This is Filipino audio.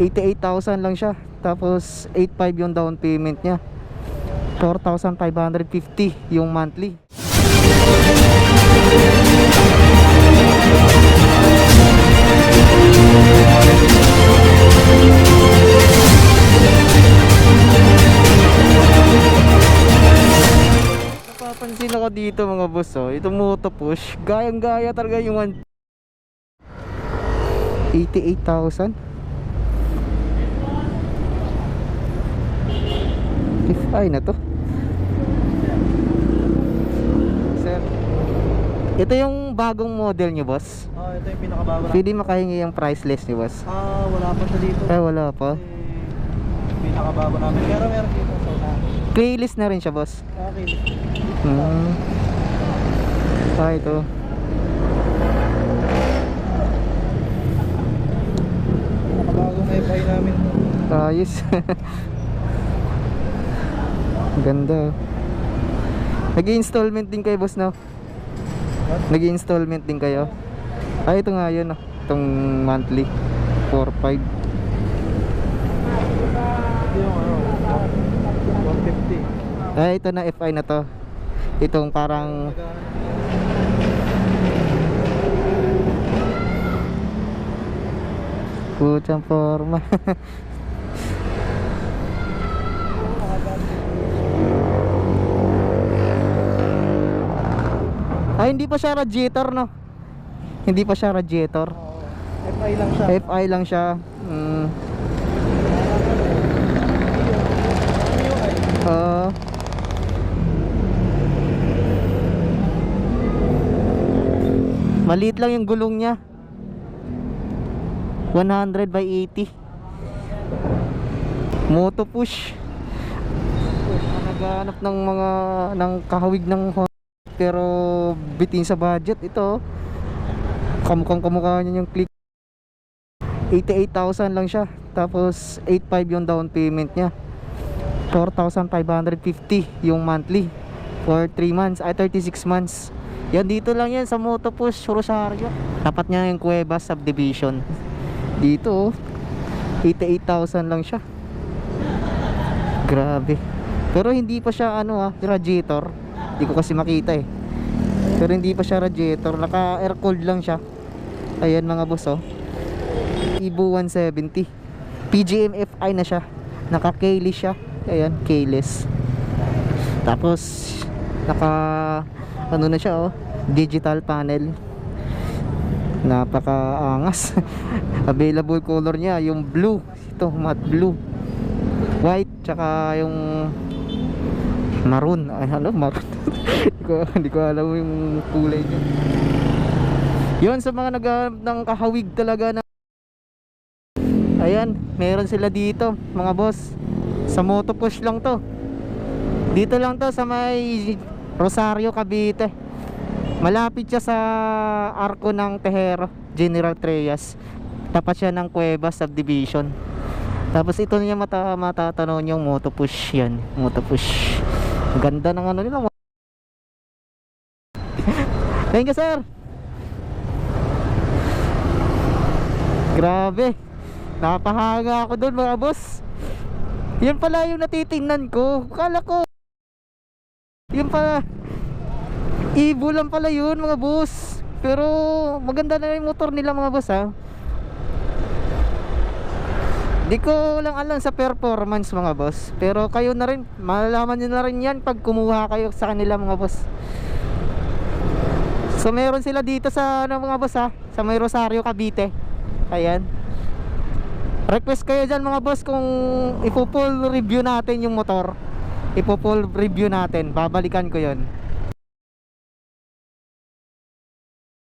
88,000 lang siya. Tapos 8,500 yung down payment niya. 4,550 yung monthly. Napapansin ako dito mga boss, oh, itong Moto Push, gayang-gaya talaga yung 88,000. Ay na to. Sir, ito yung bagong model nyo, boss? Ito yung pinakabago na. Pwede makahingi yung price list nyo, boss? Wala pa siya dito. Wala pa. Pinakabago namin. Pero meron dito. So, playlist na rin siya, boss? okay. Ito. Pinakabagong FI namin. Ayos. Ganda. Nag-installment din kayo, boss, no? Nag-installment din kayo? Ito nga yun, no? Itong monthly 4,500. Yung 150. Ito na FI na to. Itong parang kutsang forma. Hindi pa siya radiator, no? Hindi pa siya radiator. FI lang siya. FI lang siya. Maliit lang yung gulong niya. 100 by 80. Moto Push. Naghahanap ng mga kahawig ng Honda, pero bitin sa budget. Ito kamukhang kamukha niya yung Click. 88,000 lang siya. Tapos 8,500 yung down payment niya. 4,550 yung monthly for 3 months, 36 months. Yan, dito lang yan sa Moto Push Rosario. Tapat niya yung Cuevas subdivision. Dito 88,000 lang siya. Grabe. Pero hindi pa siya radiator. Hindi ko kasi makita eh. Pero hindi pa siya radiator, naka air cooled lang siya. Ayan mga boss, oh. Evo 170. PGM FI na siya. Naka keyless siya. Ayan, keyless. Tapos naka na siya, oh, digital panel. Napakaangas. Available color niya yung blue. Ito, matte blue, white, tsaka yung maroon. Maroon. Hindi ko alam yung kulay niya. Yun, sa mga naghahanap ng kahawig talaga na, ayan, meron sila dito mga boss. Sa Moto Push lang to. Dito lang to sa may Rosario, Cavite. Malapit siya sa arko ng Tejero, General Trias. Tapat siya ng Cuevas subdivision. Tapos ito niya matatanong yung Moto Push. Yan, Moto Push. Ganda ng nila. Thank you, sir. Grabe, napahanga ako doon mga boss. Yan pala yung natitingnan ko. Kala ko yun pala, Evo lang pala yun mga boss. Pero maganda na yung motor nila mga boss, ha. Di ko lang alam sa performance mga boss, pero kayo na rin, malalaman nyo na rin yan pag kumuha kayo sa kanila mga boss. So meron sila dito sa mga boss, ha, sa may Rosario, Cavite. Ayan, request kayo dyan mga boss kung ipo-full review natin yung motor. Ipo-full review natin, babalikan ko yon.